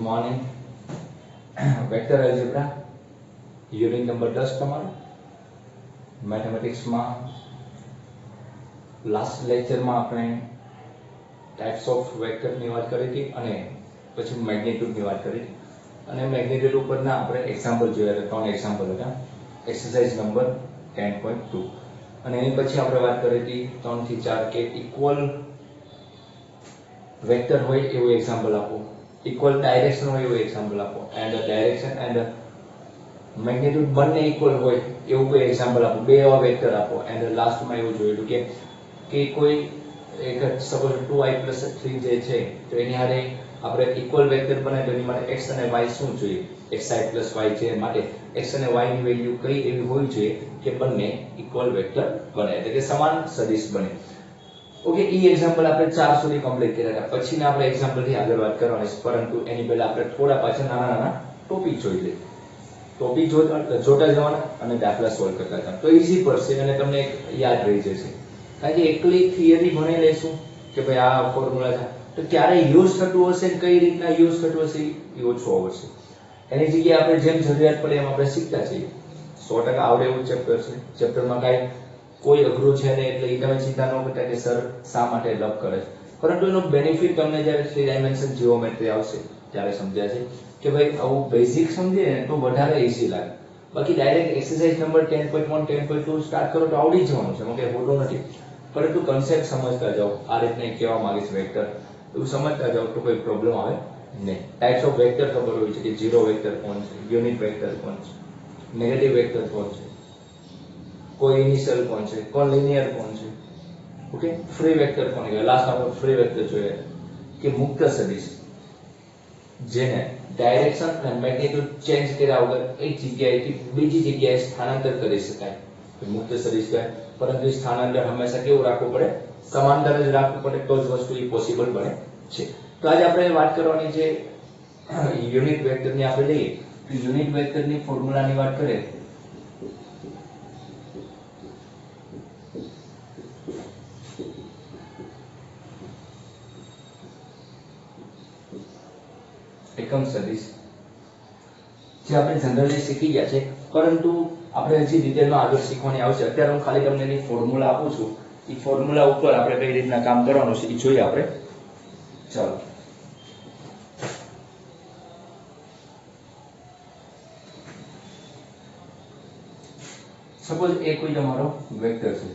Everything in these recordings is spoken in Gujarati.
morning. Vector algebra unit number 10 તમારો મેથેમેટિક્સ માં લાસ્ટ લેક્ચરમાં આપણે ટાઇપ્સ ઓફ વેક્ટર ની વાત કરી હતી અને પછી મેગ્નીટ્યુડ ની વાત કરી અને મેગ્નીટ્યુડ ઉપરના આપણે એક્ઝામ્પલ જોયા હતા, 3 એક્ઝામ્પલ હતા. એક્સરસાઇઝ નંબર 10.2 અને એની પછી આપણે વાત કરી હતી 3 થી 4 કે ઇક્વલ વેક્ટર હોય એવું એક્ઝામ્પલ આપો, ઇક્વલ ડાયરેક્શન હોય એવું એક્ઝામ્પલ આપો, એન્ડ ડાયરેક્શન એન્ડ મેગ્નીટ્યુડ બંને ઇક્વલ હોય એવું કોઈ એક્ઝામ્પલ આપો, બે એવા વેક્ટર આપો. એન્ડ લાસ્ટમાં એવું જોયું કે કોઈ એક સપોઝ 2i + 3 જે છે તો એની હારે આપણે ઇક્વલ વેક્ટર બને તો એની માટે x અને y શું જોઈએ, xi + y છે માટે x અને y ની વેલ્યુ કઈ એવી હોવી જોઈએ કે બંને ઇક્વલ વેક્ટર બને, એટલે કે સમાન સદિશ બને. ઓકે, ઈ એક્ઝામ્પલ આપણે 4 સુધી કમ્પ્લીટ કર્યા હતા. પછીના આપણે એક્ઝામ્પલ થી આગળ વાત કરવાની છે, પરંતુ એની પહેલા આપણે થોડા પાછા નાના ટોપિક જોઈ લઈએ. ટોપિક જોતા જવાના અને દાખલા સોલ્વ કરતા જવાના, તો ઈઝી પડશે અને તમને યાદ રહી જશે. કારણ કે એકલી થિયરી ભણી લેશું કે ભાઈ આ ફોર્મ્યુલા છે તો ક્યારે યુઝ થતું હશે ને કઈ રીતના યુઝ થતું હશે એ ઓછું આવડશે. એની જગ્યાએ આપણે જેમ જરૂરિયાત પડે એમ આપણે શીખતા જઈએ. 100% આવડે એવું ચેપ્ટર છે. ચેપ્ટરમાં કાંઈ કોઈ અઘરું છે ને એટલે એ તમે ચિંતા ન કરતા કે સર શા માટે લપ કરે છે, પરંતુ એનો બેનિફિટ તમને જ્યારે 3 ડાયમેન્શન જીઓમેટ્રી આવશે ત્યારે સમજાય છે કે ભાઈ આવું બેઝિક સમજીએ ને તો વધારે ઈઝી લાગે. બાકી ડાયરેક્ટ એક્સરસાઇઝ નંબર 10.1 10.2 સ્ટાર્ટ કરો તો આવડી જવાનું છે, એમાં કંઈ ખોટું નથી. પરંતુ કન્સેપ્ટ સમજતા જાઓ, આ રીતના કહેવા માંગીશ વેક્ટર એવું સમજતા જાઓ તો કોઈ પ્રોબ્લેમ આવે નહીં. ટાઇપ્સ ઓફ વેક્ટર ખબર હોય છે કે ઝીરો વેક્ટર કોણ છે, યુનિટ વેક્ટર કોણ છે, નેગેટિવ વેક્ટર કોણ છે, કોઈ ઇનિશિયલ કોણ છે, કોણ લિનિયર કોણ છે, ઓકે, ફ્રી વેક્ટર કોણ છે. લાસ્ટ આપણે ફ્રી વેક્ટર જોયા કે મુક્ત સદિશ જેને ડાયરેક્શન અને મેગ્નીટ્યુડ ચેન્જ કર્યા વગર એક જગ્યાએથી બીજી જગ્યાએ સ્થાનાંતર કરી શકાય મુક્ત સદિશ કહેવાય. પરંતુ સ્થાનાંતર હંમેશા કેવું રાખવું પડે, સમાંતર જ રાખવું પડે, તો જ વસ્તુ એ પોસિબલ બને છે. તો આજે આપણે વાત કરવાની છે યુનિટ વેક્ટરની. આપણે લઈએ તો યુનિટ વેક્ટરની ફોર્મ્યુલાની વાત કરીએ એકમ સદિશ જે આપણે જનરલી શીખી ગયા છે, પરંતુ આપણે હજી ડિટેલમાં આગળ શીખવાની આવશે. અત્યારે હું ખાલી તમને એની ફોર્મ્યુલા આપું છું, એ ફોર્મ્યુલા ઉપર આપણે કઈ રીતના કામ કરવાનું છે એ જોઈએ આપણે. ચાલો, સપોઝ એ કોઈ તમારો વેક્ટર છે,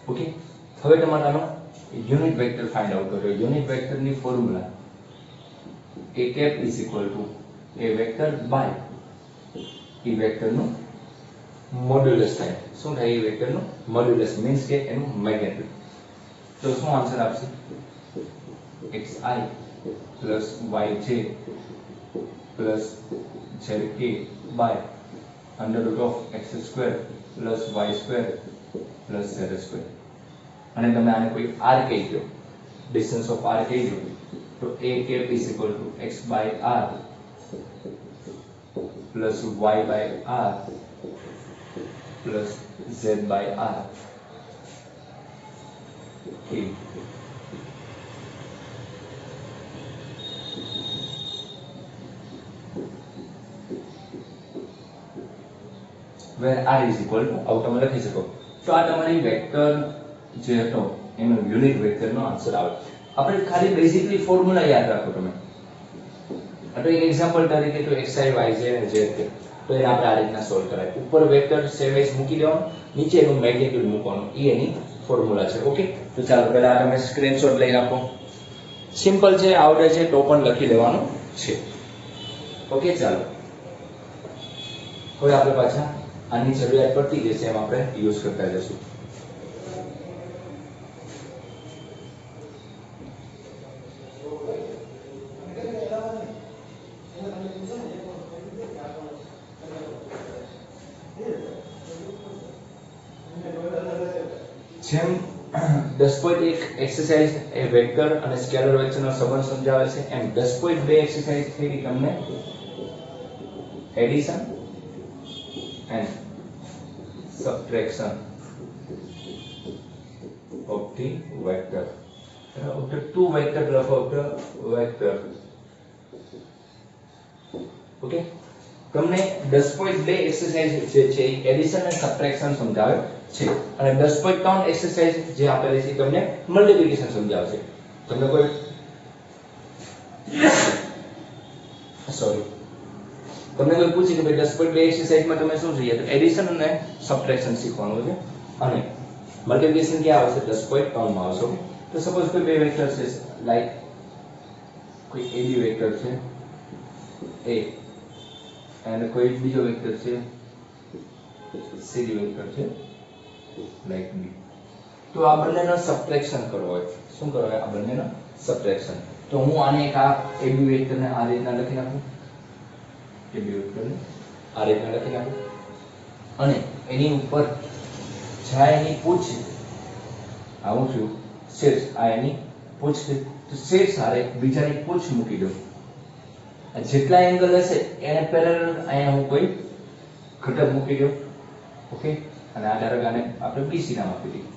ઓકે. હવે તમારે આનો યુનિટ વેક્ટર ફાઇન્ડ આઉટ કરો. યુનિટ વેક્ટરની formula a cap is equal to a vector by e વેક્ટરનું મોડ્યુલસ થાય. શું થાય? એ વેક્ટરનું મોડ્યુલસ મીન્સ કે એનું મેગ્નીટ્યુડ. તો શું આન્સર આપશે? xi plus yj plus zk by √x square plus y square plus z square. અને તમે આને કોઈ r કહી દો, ડિસ્ટન્સ ઓફ r કહી દો, તો a cap is equal to x by r plus y by r plus z by r. Okay. where r is equal to આવું તમે લખી શકો. તો આ તમારી વેક્ટર જે હતો એનો યુનિટ વેક્ટરનો આન્સર આવે. આપણે ખાલી બેઝિકલી ફોર્મ્યુલા યાદ રાખો તમે. તો એક એક્ઝામ્પલ તરીકે તો xi yj અને zk, તો એને આપણે આ રીતના સોલ્વ કરાય. ઉપર વેક્ટર સેમ એજ મૂકી દેવાનું, નીચે એનું મેગ્નીટ્યુડ મૂકવાનું, એ એની ફોર્મ્યુલા છે. ઓકે, તો ચાલો પહેલા તમે સ્ક્રીનશોટ લઈ રાખો. સિમ્પલ છે, આવડે છે તો પણ લખી લેવાનું છે. ઓકે, ચાલો હવે આપણે પાછા આની જરૂરિયાત પડતી જશે એમ આપણે યુઝ કરતા જશું. જેમ 10.1 એક્સરસાઇઝ એ વેક્ટર અને સ્કેલર વચ્ચેનો સંબંધ સમજાવે છે, એમ 10.2 એક્સરસાઇઝ થઈ તમને addition and subtraction of the vector. Of the two vector graph of the vector. Okay. તમને 10.2 એક્સરસાઇઝ જે છે એડિશન અને સબટ્રેક્શન સમજાવે છે અને 10.3 એક્સરસાઇઝ જે આપેલી છે તમને મલ્ટીપ્લિકેશન સમજાવશે. તમને કોઈ સોરી તમને કોઈ પૂછે કે ભાઈ 10.2 એક્સરસાઇઝમાં તમે શું જોઈએ તો એડિશન અને સબટ્રેક્શન શીખવાનું છે અને મલ્ટીપ્લિકેશન ક્યાં આવશે 10.3 માં આવશે. તો સપોઝ કોઈ બે વેક્ટર છે લાઈક કોઈ AB વેક્ટર છે A અને કોઈ બીજો વેક્ટર છે CD વેક્ટર છે લાઈક B. તો આ બંનેનો સબટ્રેક્શન કરવો હોય શું કરવો હોય આ બંનેનો સબટ્રેક્શન. તો હું આને એક આ AB વેક્ટરને આ રીતના લખી નાખું AB વેક્ટરને આ રીતના લખી નાખું અને એની ઉપર જ્યાં એની પૂછ આવું છું શીર્ષ આ એની પૂછ છે તો શીર્ષ હારે બીજાની પૂછ મૂકી દઉં. જેટલા એંગલ હશે એને પેરેલલ અહીંયા હું કોઈ ઘટક મૂકી દઉં. ઓકે અને આ ડાયરેક્ટ આને આપણે BC નામ આપી દઈએ.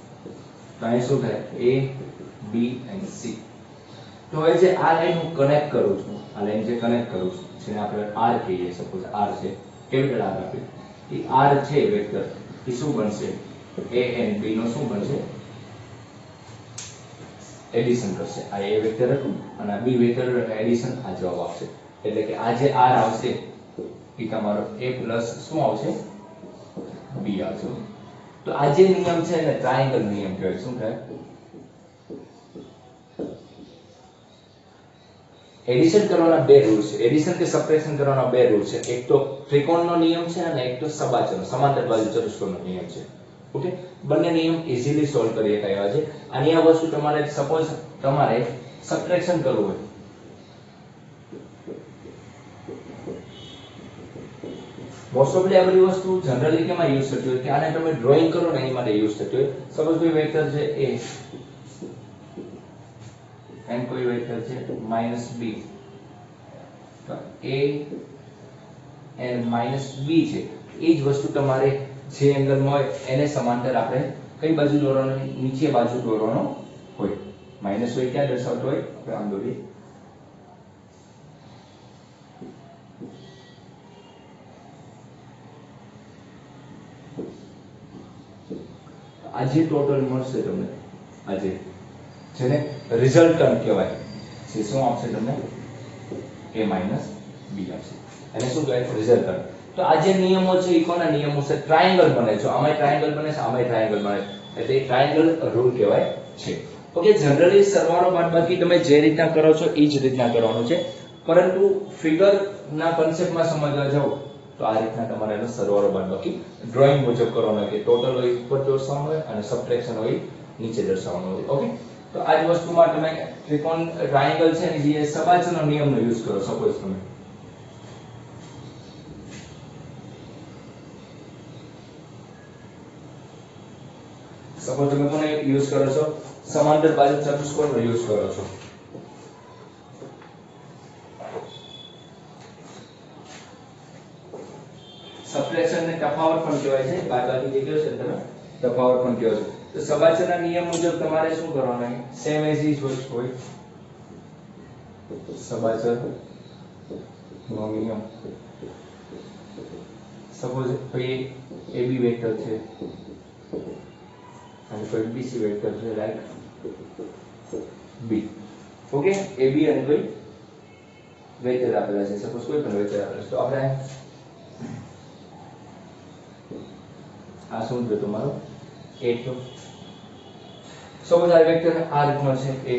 તો અહીં શું થાય A B and C. તો હવે જે આ લાઈન હું કનેક્ટ કરું છું આ લાઈન જે કનેક્ટ કરું છું જેને આપણે R કહીએ સપોઝ R છે કેપિટલ R આપીએ એ R છે વેક્ટર એ શું બનશે A and B નો શું બનશે એડિશન કરશે. આ A વેક્ટર હતું અને આ B વેક્ટર એટલે એડિશન આ જવાબ આવશે. એટલે કે આ જે R આવશે એ તમારો A પ્લસ શું આવશે B આવશે. તો આ જે નિયમ છે એને ટ્રાયેંગલ નિયમ કહેવાય. શું કહે એડિશન કરવાના બે રૂલ છે. એડિશન કે સબટ્રેક્શન કરવાના બે રૂલ છે. એક તો ત્રિકોણનો નિયમ છે અને એક તો સબાચરનો સમાંતર બાજુ ચતુષ્કોણનો નિયમ છે. ઓકે બંને નિયમ ઈઝીલી સોલ્વ કરી શકાય છે. આની આ વસ્તુ તમારે સપોઝ તમારે સબટ્રેક્શન કરવું હોય મોસ્ટ ઓફલી આ બધી વસ્તુ જનરલી કેમાં યુઝ થતી હોય કે આને તમે ડ્રોઈંગ કરો ને એની માટે યુઝ થતી હોય. સપોઝ કોઈ વેક્ટર છે A and કોઈ વેક્ટર છે -b તો A and -b છે એ જ વસ્તુ તમારે જે એંગલમાં હોય એને સમાંતર આપણે કઈ બાજુ દોરવાનો નીચે બાજુ દોરવાનો હોય. માઈનસ હોય ક્યાં દર્શાવતો હોય આપણે આમ દોરીએ આજે ટોટલ મળશે તમને આજે જેને રિઝલ્ટન્ટ કહેવાય છે શું આપશે તમને A માઈનસ B આપશે અને શું કહેવાય રિઝલ્ટન્ટ. તો આ જે નિયમો છે એ કોના નિયમો છે ટ્રાયેંગલ બને છે. આમાંય ટ્રાયેંગલ બને છે આમાંય ટ્રાયેંગલ બને છે એટલે એ ટ્રાયેંગલ રૂલ કહેવાય છે. ઓકે જનરલી સરવાળો બાદબાકી તમે જે રીતના કરો છો એ જ રીતના કરવાનું છે પરંતુ ફિગર ના કન્સેપ્ટમાં સમજવા જાવ તો આ રીતના તમારે એનો સરવાળો બાદબાકી ડ્રોઈંગ મુજબ કરવાનો કે ટોટલ હોય ઉપર દર્શાવવાનું હોય અને સબટ્રેક્શન હોય નીચે દર્શાવવાનું હોય. ઓકે તો આ જ વસ્તુમાં તમે ત્રિકોણ ટ્રાયેંગલ છે ને જે સબાચરનો નિયમનો યુઝ કરો. સપોઝ તમે કોને યુઝ કરો છો સમાંતર બાજુ ચતુષ્કોણનો યુઝ કરો છો. સબટ્રેક્શન ને તફાવત પણ કહેવાય છે. બાદબાકી જે કહ્યું છે તમે તફાવત પણ કહેવાય છે. તો સબાચરના નિયમ મુજબ તમારે શું કરવાનું સેમ એઝ ઇઝ હોય સબાચર નો નિયમ. સપોઝ કોઈ AB વેક્ટર છે અને કોઈ BC વેક્ટર છે લાઈક B. ઓકે AB અને કોઈ વેક્ટર આપેલા છે સપોઝ કોઈ પણ વેક્ટર આપેલા છે તો આપણે આ શું છે તમારો A તો સપોઝ આ વેક્ટર આ રીતનો છે A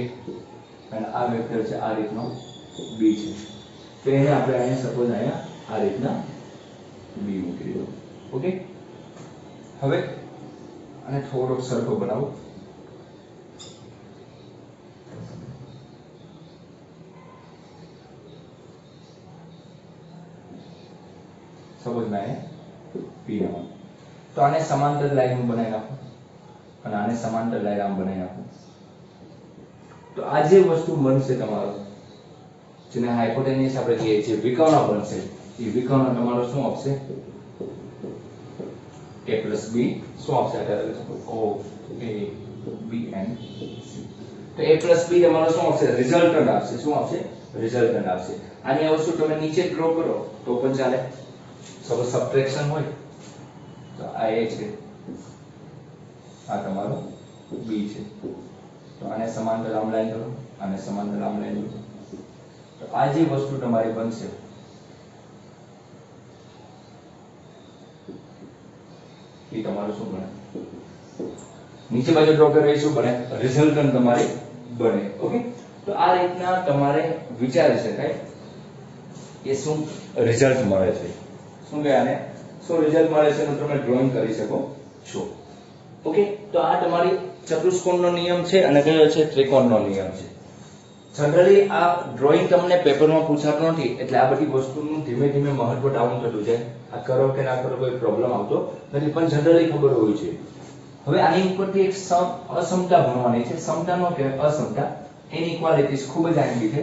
અને આ વેક્ટર છે આ રીતનો B છે તો એને આપણે અહીંયા સપોઝ અહીંયા આ રીતના B મૂકી દીધો. ઓકે હવે અને થોડોક સરખો બનાવો. સપોઝ મેં P નામ તો આને સમાંતર લાઈન બનાવી નાખું અને આને સમાંતર લાઈન આમ બનાવી નાખું. તો આ જે વસ્તુ બનશે તમારો જેને હાઇપોટેન્યુસ આપણે કહીએ છીએ વિકર્ણ બનશે એ વિકર્ણ તમારો શું આપશે a plus b શું આવશે અત્યારે o a b and c તો a plus b તમારો શું આવશે રિઝલ્ટન્ટ આવશે શું આવશે રિઝલ્ટન્ટ આવશે આની આ વસ્તુ તમે નીચે ડ્રો કરો તો પણ ચાલે સપોઝ સબટ્રેક્શન હોય તો આ a છે આ તમારો b છે તો આને સમાંતર આમ લાઈન કરો આને સમાંતર આમ લાઈન કરો તો આ જે વસ્તુ તમારી બનશે એ તમારું શું બને નીચે બાજુ ડ્રો કરી શું બને રિઝલ્ટન્ટ તમારી બને ઓકે તો આ રીતના તમારે વિચારી શકાય કે શું રિઝલ્ટ મળે છે શું કે આને શું રિઝલ્ટ મળે છે તો તમે ડ્રોઈંગ કરી શકો છો ઓકે તો આ તમારી ચતુષ્કોણનો નિયમ છે અને કયો છે ત્રિકોણનો નિયમ છે જનરલી આ ડ્રોઈંગ તમને પેપરમાં પૂછાતું નથી એટલે આ બધી વસ્તુનું ધીમે ધીમે મહત્વ ડાઉન થતું જાય આ કરો કે ના કરો કોઈ પ્રોબ્લેમ આવતો નથી પણ જનરલી ખબર હોવી જોઈએ હવે આની ઉપરથી એક અસમતા ભણવાની છે સમતાનો કે અસમતા ઇનઇક્વાલિટીઝ ખૂબ જ આંગી છે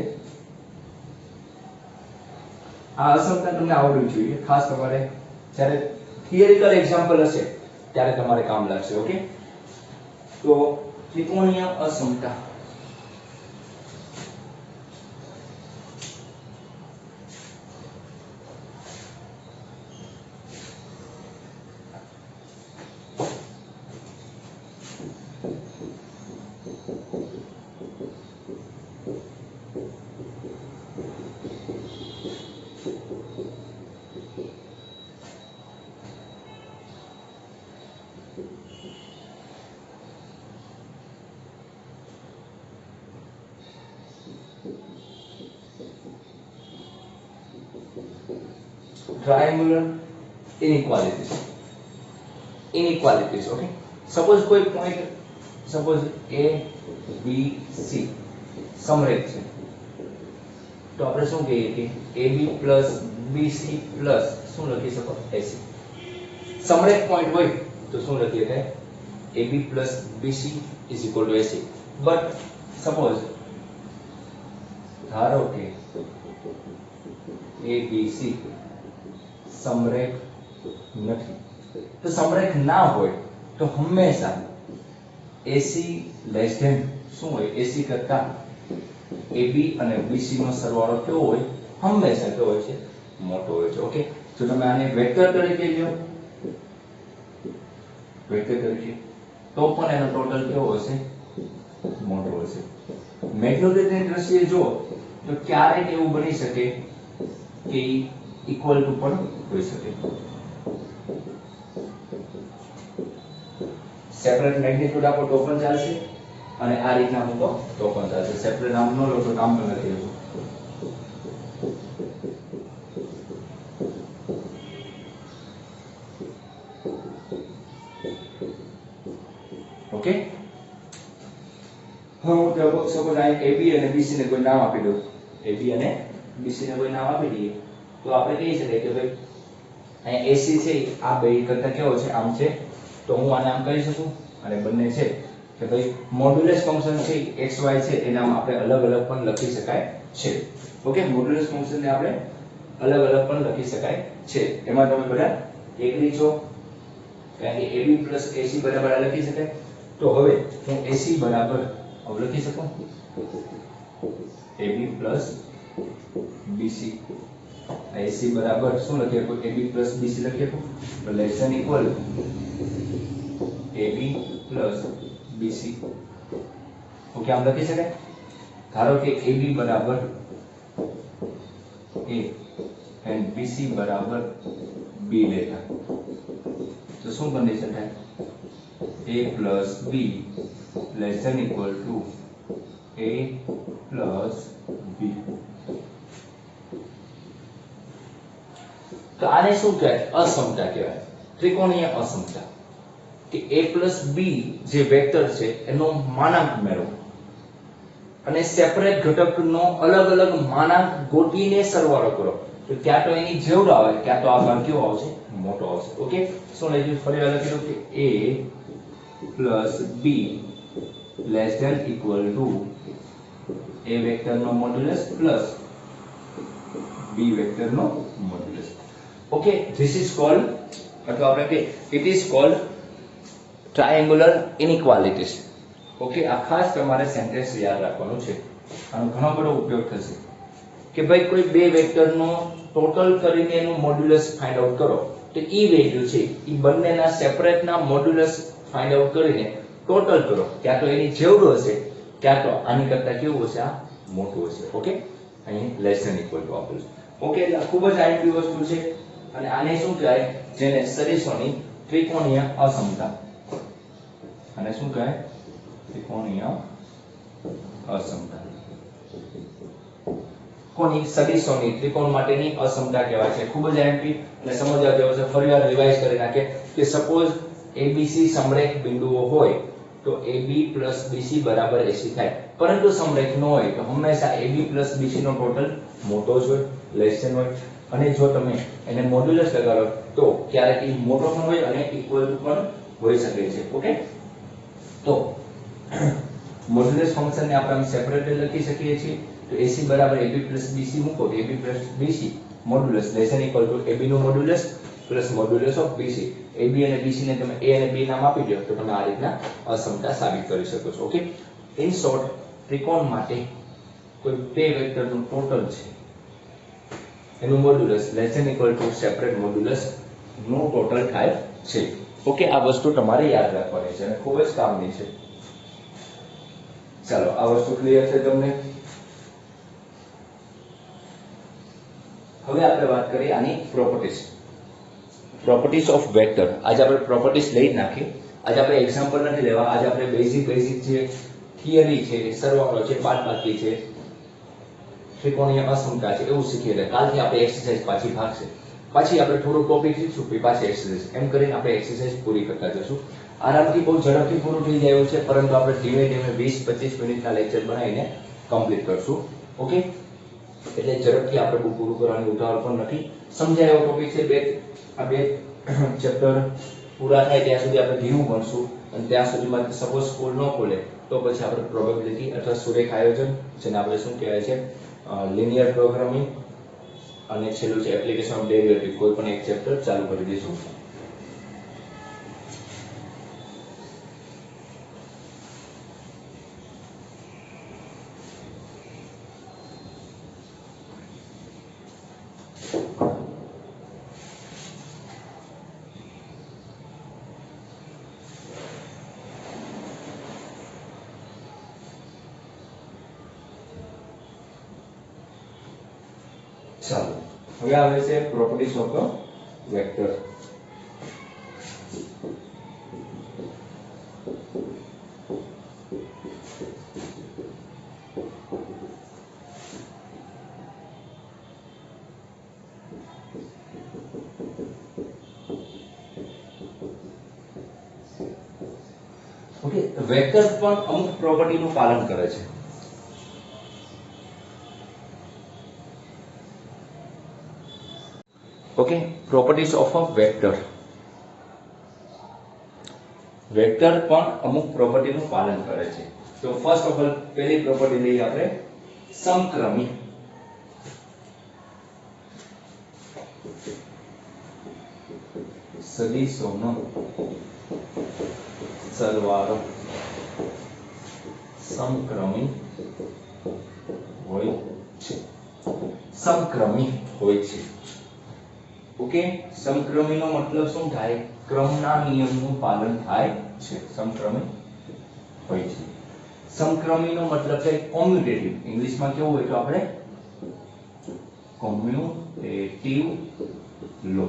આ અસમતા તમને આવડવી જોઈએ ખાસ તમારે જ્યારે થિયરિકલ એક્ઝામ્પલ હશે ત્યારે તમારે કામ લાગશે ઓકે તો ત્રિકોણીય અસમતા triangular inequalities okay suppose કોઈ point suppose a b c સમરેખ છે તો આપણે શું કહીએ કે ab bc શું લખી શકો ac સમરેખ point હોય તો શું લખીએ કે ab bc ac but suppose ધારો કે abc સમરેખ નથી તો સમરેખ ના હોય તો હંમેશા AC લેસ ધેન શું હોય AC કરતા AB અને BC નો સરવાળો કેવો હોય હંમેશા કેવો હોય છે મોટો હોય છે ઓકે તો તમે આને વેક્ટર તરીકે લ્યો વેક્ટર તરીકે તો પણ એનો ટોટલ કેવો હશે મોટો હશે મેગ્નિટ્યુડની દ્રષ્ટિએ જો તો ક્યારેક એવું બની શકે કે ઇક્વલ ટુ પણ હોઈ શકે સેપરેટ મેગ્નિટ્યુડ આપો તો પણ ચાલશે અને આ રીતના મૂકો તો પણ ચાલશે સેપરેટ નામ ન લો તો કામ પણ નથી રહેતું ઓકે હવે સપોઝ આ AB અને BC ને કોઈ નામ આપી દો AB અને BC ને કોઈ નામ આપી દઈએ તો આપણે કહી શકીએ કે ભાઈ અહીંયા AC છે આ બે કરતા કેવો છે આમ છે તો હું આને આમ કહી શકું અને બંને છે કે ભાઈ મોડ્યુલસ ફંક્શન છે xy છે એના આપણે અલગ અલગ પણ લખી શકાય છે ઓકે મોડ્યુલસ ફંક્શન ને આપણે અલગ અલગ પણ લખી શકાય છે એમાં તમે બધા એગ્રી છો કારણ કે AB AC બરાબર લખી શકાય તો હવે હું AC બરાબર હવે લખી શકું AB BC AC બરાબર શું લખીએ તો AB BC લખીએ તો less than equal AB BC okay આમ લખી શકાય ધારો કે AB બરાબર A and BC બરાબર B લેતા તો શું કન્ડિશન થાય A B less than equal to A B તો આને શું કહેવાય અસમતા કહેવાય ત્રિકોણીય અસમતા કે a b જે વેક્ટર છે એનો માનાંક મેળવો અને સેપરેટ ઘટકનો અલગ અલગ માનાંક ગોતીને સરવાળો કરો તો ક્યાં તો એની જેવડો આવે ક્યાં તો આ ભાગ કેવો આવશે મોટો આવશે ઓકે શું લઈ ફરી વાર લખી દઉં કે a b less than equal to a વેક્ટરનો મોડ્યુલસ પ્લસ b વેક્ટરનો modulus okay this is called અથવા આપણે કે it is called triangular inequalities. Okay, આ ખાસ તમારે સેન્ટેન્સ યાદ રાખવાનું છે. આનો ઘણો બધો ઉપયોગ થશે કે ભાઈ કોઈ બે વેક્ટરનો ટોટલ કરીને એનું મોડ્યુલસ ફાઇન્ડ આઉટ કરો, તો ઈ વેલ્યુ છે ઈ બંનેના સેપરેટના મોડ્યુલસ ફાઇન્ડ આઉટ કરીને ટોટલ કરો. ક્યાં તો એની જેવડું હશે, ક્યાં તો આની કરતા કેવું હશે, આ મોટું હશે. ઓકે, અહીં લેસ ધેન ઇક્વલ ટુ આપેલું છે. ઓકે, એટલે ખૂબ જ આઈમ્પી વસ્તુ છે. અને આને શું કહેવાય? જેને સદિશોની ત્રિકોણીય અસમતા. અને શું કહેવાય? ત્રિકોણીય અસમતા. કોની? સદિશોની ત્રિકોણ માટેની અસમતા કહેવાય છે. ખૂબ જ આઈમ્પી અને સમજવા જેવો છે. ફરીવાર રિવાઇઝ કરી નાખે કે સપોઝ ABC સમરેખ બિંદુઓ હોય તો AB + BC = AC થાય. પરંતુ સમરેખ ન હોય તો હંમેશા AB + BC નો ટોટલ મોટો જ હોય, લેસ ધેન હોય. અને જો તમે એને મોડ્યુલસ લગાડો તો ક્યારેક ઈ મોટો પણ હોય અને ઇક્વલ ટુ પણ હોઈ શકે છે. ઓકે, તો મોડ્યુલસ ફંક્શનને આપણે સેપરેટલી લખી શકીએ છીએ. તો AC = AB + BC મૂકો તો AB + BC modulus less than equal to AB નું modulus plus modulus of BC. AB અને BC ને તમે A અને B નામ આપી દો તો તમે આ રીતના અસમતા સાબિત કરી શકો છો. ઓકે, ઇન શોર્ટ, ત્રિકોણ માટે કોઈ બે વેક્ટરનું ટોટલ છે એનું modulus less than equal to separate modulus નું ટોટલ થાય છે. ઓકે, આ વસ્તુ તમારે યાદ રાખવાની છે અને ખૂબ જ કામની છે. ચાલો, આ વસ્તુ ક્લિયર છે તમને? હવે આપણે વાત કરીએ આની પ્રોપર્ટીઝ. Properties of vector. આજે આપણે પ્રોપર્ટીઝ લઈ જ નાખી. આજે આપણે એક્ઝામ્પલ નથી લેવા. આજે આપણે બેઝિક જે થિયરી છે, સરવાળો છે, બાદબાકી છે, ત્રિકોણીય અસમતા છે, એવું શીખીએ. એટલે કાલથી આપણે એક્સરસાઇઝ પાછી ભાગશે. પાછી આપણે થોડું ટોપિક શીખશું, પછી પાછી એક્સરસાઇઝ. એમ કરીને આપણે એક્સરસાઇઝ પૂરી કરતા જશું. આરામથી બહુ ઝડપથી પૂરું થઈ જાય એવું છે, પરંતુ આપણે ધીમે ધીમે 20-25 મિનિટના લેક્ચર બનાવીને કમ્પ્લીટ કરશું. ઓકે, એટલે ઝડપથી આપણે બહુ પૂરું કરવાની ઉતાવળ પણ નથી. સમજાય એવો ટોપિક છે. આ બે ચેપ્ટર પૂરા થાય ત્યાં સુધી આપણે ધીમું ભણશું અને ત્યાં સુધીમાં સપોઝ સ્કૂલ ન ખોલે તો પછી આપણે પ્રોબેબિલિટી અથવા સુરેખ આયોજન, જેને આપણે શું કહેવાય છે, લિનિયર પ્રોગ્રામિંગ, અને છેલ્લું છે એપ્લિકેશન ઓફ ડેરિવેટિવ, કોઈ પણ એક ચેપ્ટર ચાલુ કરી દઈશું. ચાલો, હવે આવે છે properties of a vector. Okay, vector પણ અમુક પ્રોપર્ટીનું પાલન કરે છે. Okay, properties of a vector. Vector પણ અમુક પ્રોપર્ટીનું પાલન કરે છે. તો ફર્સ્ટ ઓફ ઓલ પહેલી પ્રોપર્ટી લઈએ આપણે, સમક્રમી. સદિશોનો સરવાળો સમક્રમી હોય છે. સમક્રમી હોય છે. ઓકે, સમક્રમીનો મતલબ શું થાય? ક્રમના નિયમનું પાલન થાય છે. સમક્રમી હોય છે. સમક્રમીનો મતલબ છે કોમ્યુટેટિવ. ઇંગ્લિશમાં કેવું હોય તો આપણે કોમ્યુટેટિવ લો.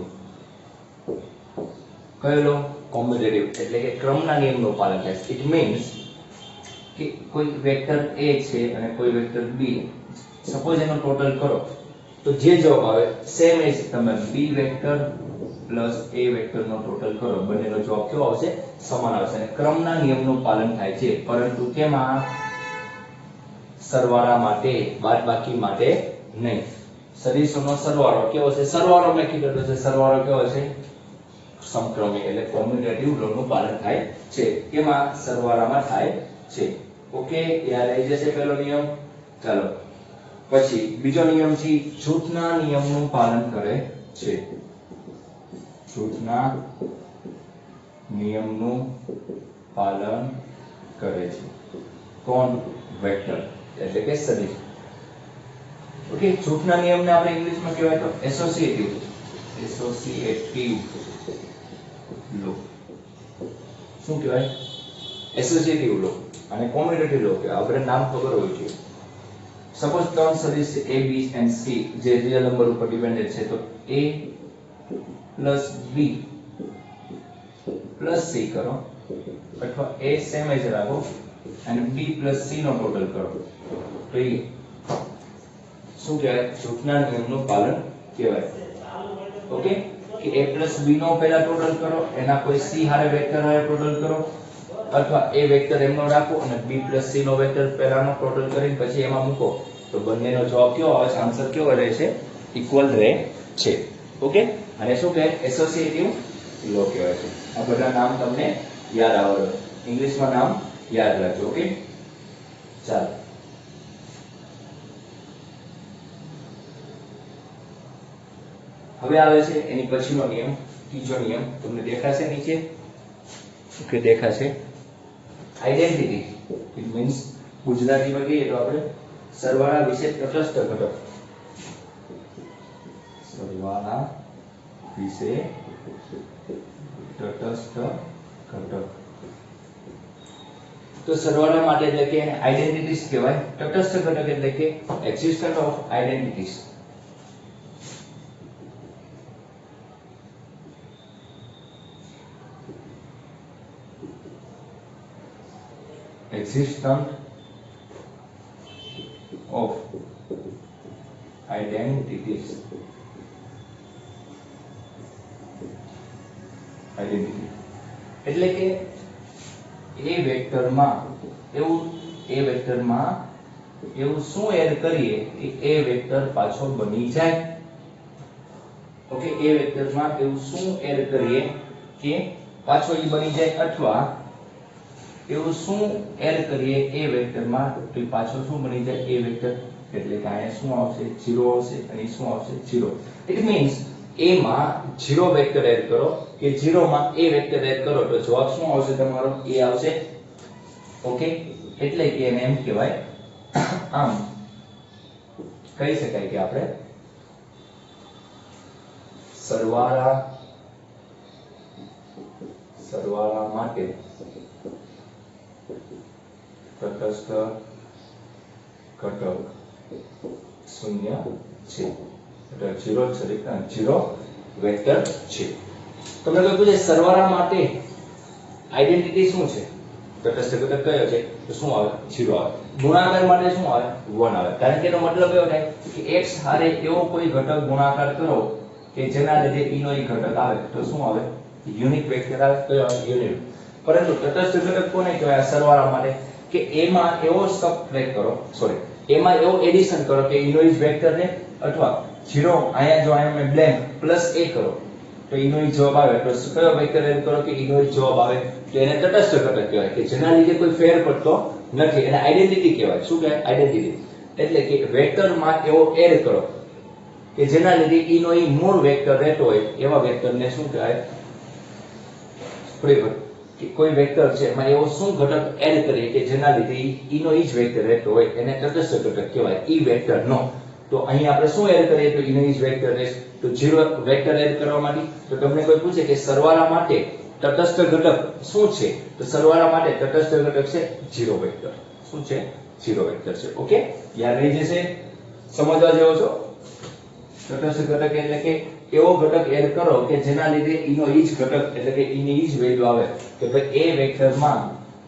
કયો લો? કોમ્યુટેટિવ. એટલે કે ક્રમના નિયમનું પાલન થાય છે. ઇટ મીન્સ કે કોઈ વેક્ટર A છે અને કોઈ વેક્ટર B, સપોઝ એનો ટોટલ કરો તો જે જવાબ આવે સેમ એજ તમે B vector plus A vector નો ટોટલ કરો, બંનેનો જવાબ કેવો આવશે? સમાન આવશે. અને ક્રમના નિયમનું પાલન થાય છે, પરંતુ કેમાં? સરવાળા માટે, બાદબાકી માટે નહીં. સદિશોનો સરવાળો કેવો છે? સરવાળો મેં કીધું છે. સરવાળો કેવો છે? સમક્રમી. એટલે કોમ્યુટેટિવ લો નું પાલન થાય છે. કેમાં? સરવાળામાં થાય છે. ઓકે, યાદ આવી જશે પહેલો નિયમ. ચાલો, પછી બીજો નિયમ છે જૂથના નિયમનું પાલન કરે છે. જૂથના નિયમનું પાલન કરે છે. કોણ? વેક્ટર એટલે કે સદિશ. ઓકે, જૂથના નિયમને આપણે ઇંગ્લિશમાં કહેવાય તો એસોસિએટિવ લો. શું કહેવાય? એસોસિએટિવ લો અને કોમ્યુટેટિવ લો કે આપણે નામ ખબર હોય છે. સપોઝ ત્રણ સદિશ છે a b and c જે રિયલ નંબર ઉપર ડિપેન્ડન્ટ છે, તો a plus b plus c કરો અથવા a સેમ જ રાખો અને b plus c નો ટોટલ કરો તો એ શું કહેવાય? જૂથના નિયમનું પાલન કહેવાય. ઓકે, કે a plus b નો પહેલા ટોટલ કરો, એના કોઈ c હારે વેક્ટર હારે ટોટલ કરો, અથવા a વેક્ટર એમનો રાખો અને b plus c નો વેક્ટર પહેલાનો ટોટલ કરીને પછી એમાં મૂકો તો બંનેનો જવાબ કેવો આવે છે? આન્સર કેવો રહે છે? ઇક્વલ રહે છે. ઓકે, અને શું કહેવાય? એસોસિએટિવ લો કહેવાય છે. આ બધા નામ તમને યાદ આવડે, ઇંગ્લિશમાં નામ યાદ રાખજો. ઓકે, ચાલો હવે આવે છે એની પછીનો નિયમ, ત્રીજો નિયમ. તમને દેખાશે નીચે? ઓકે, દેખાશે. આઈડેન્ટિટી. ઇટ મીન્સ ગુજરાતીમાં કહીએ તો આપણે સરવાળા વિશે તટસ્થ ઘટક. સરવાળા વિશે તટસ્થ ઘટક. તો સરવાળા માટે એટલે કે આઈડેન્ટિટીઝ કહેવાય. તટસ્થ ઘટક એટલે કે existence of identities. existence of identities. Identity એટલે કે એ વેક્ટરમાં એવું શું એડ કરીએ કે એ વેક્ટર પાછો બની જાય. ઓકે, એ વેક્ટરમાં એવું શું એડ કરીએ કે પાછો એ બની જાય, અથવા એવું શું એડ કરીએ એ વેક્ટરમાં તો પાછો શું બની જાય? એ વેક્ટર. એટલે કે અહીંયા શું આવશે? 0 આવશે અને શું આવશે? 0. ઇટ મીન્સ a માં 0 વેક્ટર એડ કરો કે 0 માં a વેક્ટર એડ કરો તો જવાબ શું આવશે તમારો? a આવશે. ઓકે, એટલે કે એને એમ કહેવાય, આમ કહી શકાય કે આપણે સરવાળા માટે તટસ્થ ઘટક 0 છે. એટલે 0 વેક્ટર છે. તમને કોઈ પૂછે સરવાળા માટે આઈડેન્ટિટી શું છે? તટસ્થ ઘટક કયો છે? તો શું આવે? 0 આવે. ગુણાકાર માટે શું આવે? 1 આવે. કારણ કે એનો મતલબ એવો થાય કે x હારે એવો કોઈ ઘટક ગુણાકાર કરો કે જેના લીધે e નો એ ઘટક આવે તો શું આવે? યુનિક વેક્ટર આવે. કયો આવે? યુનિક. પરંતુ તટસ્થ ઘટક કોને કહેવાય? સરવાળા માટે કે એમાં એવો સબટ્રેક્ટ કરો, એમાં એવો એડિશન કરો કે ઈનો ઈજ વેક્ટર ને, અથવા 0 અહીંયા જો અહીંયા મેં બ્લેન્ક પ્લસ a કરો તો ઈનો ઈ જવાબ આવે. તો કયો વેક્ટર એડ કરો કે ઈનો ઈ જવાબ આવે તો એને તટસ્થ ઘટક કહેવાય કે જેના લીધે કોઈ ફેર પડતો નથી. એને આઈડેન્ટિટી કહેવાય. શું કહેવાય? આઈડેન્ટિટી. એટલે કે વેક્ટરમાં એવો એડ કરો કે જેના લીધે ઈનો ઈ મૂળ વેક્ટર રહેતો હોય એવા વેક્ટરને શું કહેવાય? કોઈ વેક્ટર છે એમાં એવો શું ઘટક એડ કરીએ કે જેના લીધે ઈ નો ઈ જ વેક્ટર રહેતો હોય એને તટસ્થ ઘટક કહેવાય. ઈ વેક્ટર નો. તો અહીં આપણે શું એડ કરીએ તો ઈ નો ઈ જ વેક્ટર રહેશે. તો 0 વેક્ટર એડ કરવા માટે તો તમને કોઈ પૂછે કે સરવાળા માટે તટસ્થ ઘટક શું છે? તો સરવાળા માટે તટસ્થ ઘટક છે 0 વેક્ટર. શું છે? 0 વેક્ટર છે. ઓકે, યાદ રહી જશે. સમજવા જેવો છો. તટસ્થ ઘટક એટલે કે એવો ઘટક એડ કરો કે જેના લીધે ઈનો ઈ જ ઘટક એટલે કે ઈની ઈ જ વેલ્યુ આવે કે ભાઈ એ વેક્ટરમાં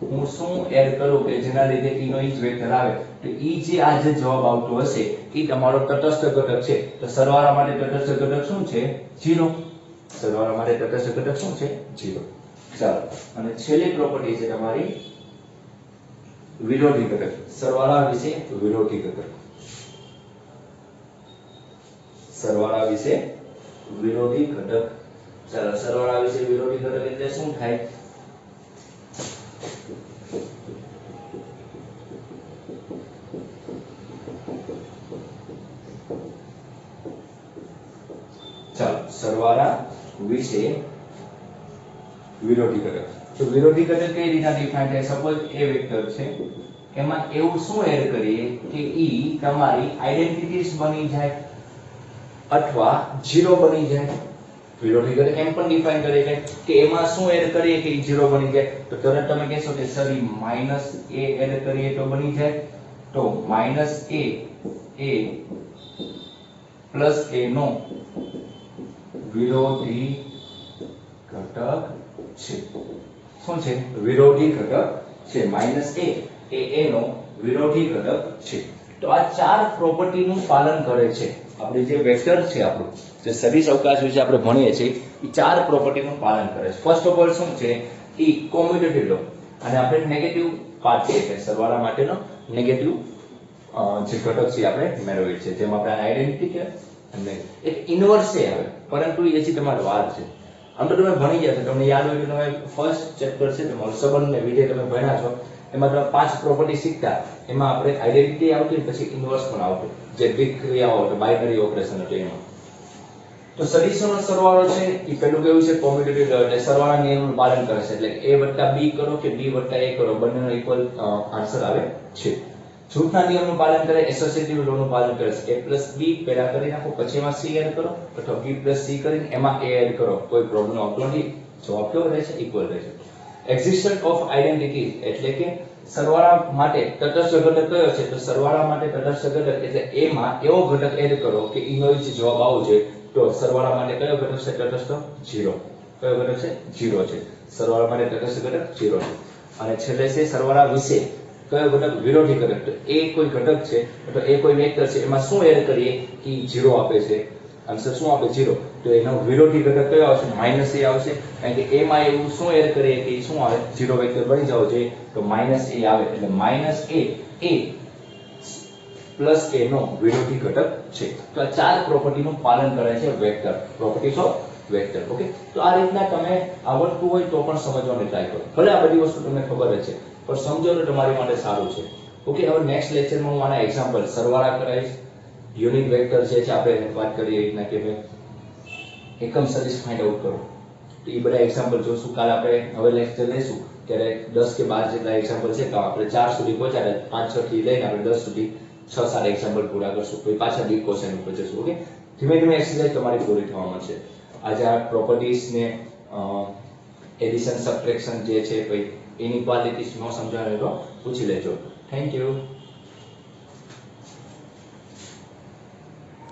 હું શું એડ કરું કે જેના લીધે ઈનો ઈ જ વેક્ટર આવે તો ઈ જે આ જે જવાબ આવતો હશે ઈ તમારો તટસ્થ ઘટક છે. તો સરવાળા માટે તટસ્થ ઘટક શું છે? 0. સરવાળા માટે તટસ્થ ઘટક શું છે? 0. ચાલો, અને છેલ્લી પ્રોપર્ટી છે તમારી વિરોધી ઘટક. સરવાળા વિશે વિરોધી ઘટક. સરવાળા વિશે વિરોધી ઘટક. ચાલો, સરવાળા વિશે વિરોધી ઘટક એટલે શું થાય? ચાલો, સરવાળા વિશે વિરોધી ઘટક. તો વિરોધી ઘટક કઈ રીતના ડિફાઇન થાય? સપોઝ એ વેક્ટર છે, એમાં એવું શું એડ કરીએ કે ઈ તમારી આઈડેન્ટિટીઝ બની જાય અથવા ઝીરો બની જાય. વિરોધી ઘટક એમ પણ ડિફાઇન કરીએ કે એમાં શું એડ કરીએ કે ઈ ઝીરો બની જાય. તો તરત તમે કહેશો કે સર ઈ માઈનસ a એડ કરીએ તો બની જાય. તો માઈનસ a પ્લસ a નો વિરોધી ઘટક છે. શું છે? વિરોધી ઘટક છે. માઈનસ a એ a નો વિરોધી ઘટક છે. તો આ ચાર પ્રોપર્ટી નું પાલન કરે છે. આપણે જે વેક્ટર છે, આપણું જે સદિશ અવકાશ વિશે આપણે ભણીએ છીએ, એ ચાર પ્રોપર્ટી નું પાલન કરે છે. ફર્સ્ટ ઓફ ઓલ શું છે? એ કોમ્યુટેટિવ લો. અને આપણે નેગેટિવ પાર્ટ છે એટલે સરવાળા માટેનો નેગેટિવ જે ઘટક છે આપણે મેળવીએ છીએ, જેમાં આપણે આઈડેન્ટિટી કે અને એક ઇન્વર્સ છે આવે, પરંતુ એ હજી તમારે વાર છે. આમ તો તમે ભણી ગયા છો, તમને યાદ હોય કે તમે ફર્સ્ટ ચેપ્ટર છે તમારું સંબંધ ને વિધેય તમે ભણ્યા છો, એમાં તમે 5 પ્રોપર્ટી શીખતા. એમાં આપણે આઈડેન્ટિટી આવતી, પછી ઇન્વર્સ પણ આવતું, જે દ્વિક ક્રિયાઓ હતો, બાઇનરી ઓપરેશન હતું એમાં. તો સદિશોનો સરવાળો છે એ પેલું કેવું છે? કોમ્યુટેટિવ એટલે સરવાળા નિયમનું પાલન કરે છે. એટલે a b કરો કે b a કરો, બંનેનો ઇક્વલ આન્સર આવે છે. જૂથના નિયમનું પાલન કરે, એસોસિએટિવ લોનું પાલન કરે છે. a b પહેલા કરી નાખો, પછી એમાં c એડ કરો, અથવા b c કરીને એમાં a એડ કરો, કોઈ પ્રોબ્લેમ આવતો નથી. જવાબ કેવો રહેશે? ઇક્વલ રહેશે. એક્ઝિસ્ટન્સ ઓફ આઈડેન્ટિટી એટલે કે સરવાળા માટે તટસ્થ ઘટક કયો છે? તો સરવાળા માટે તટસ્થ ઘટક એટલે a માં એવો ઘટક એડ કરો કે ઈનો જે જવાબ આવો છે. તો સરવાળા માટે કયો ઘટક છે તટસ્થ? 0. કયો ઘટક છે? 0 છે. સરવાળા માટે તટસ્થ ઘટક 0 છે. અને છેલ્લે છે સરવાળા વિશે કયો ઘટક? વિરોધી ઘટક. તો એ કોઈ ઘટક છે અથવા એ કોઈ વેક્ટર છે, એમાં શું એડ કરીએ કે 0 આપે છે? આન્સર શું આપે? 0. તો એનો વિરોધી ઘટક કયો આવશે? માઈનસ a આવશે. કારણ કે a માં એવું શું એડ કરીએ કે શું આવે? 0 વેક્ટર બની જાવ છે. તો માઈનસ a આવે. એટલે માઈનસ a પ્લસ a નો વિરોધી ઘટક છે. તો આ ચાર પ્રોપર્ટીનું પાલન કરે છે vector. Properties of vector. Okay, તો આ રીતના તમે આવડતું હોય તો પણ સમજવાની ટ્રાય કરો. ભલે આ બધી વસ્તુ તમને ખબર જ છે, પણ સમજો તો તમારી માટે સારું છે. ઓકે, હવે નેક્સ્ટ લેક્ચરમાં હું આના એક્ઝામ્પલ સરવાળા કરાવીશ, યુનિટ વેક્ટર જે છે આપણે વાત કરીએ એ રીતના કે એકમ સદિશ ફાઇન્ડ આઉટ કરો. તો એ બધા એક્ઝામ્પલ જોશું. કાલે આપણે હવે લેક્ચર લેશું ત્યારે 10 કે 12 જેટલા એક્ઝામ્પલ છે, તો આપણે 4 સુધી પહોંચાડે, 5-6 થી લઈને આપણે 10 સુધી 6-7 એક્ઝામ્પલ પૂરા કરશું. પછી પાછા ડીપ ક્વેશ્ચન ઉપર જશું. ઓકે, ધીમે ધીમે એક્સરસાઇઝ તમારી પૂરી થવા મળશે. આજે આ પ્રોપર્ટીઝ ને એડિશન સબટ્રેક્શન જે છે, પછી ઇનઇક્વાલિટીઝ નો સમજાવે તો પૂછી લેજો. Thank you.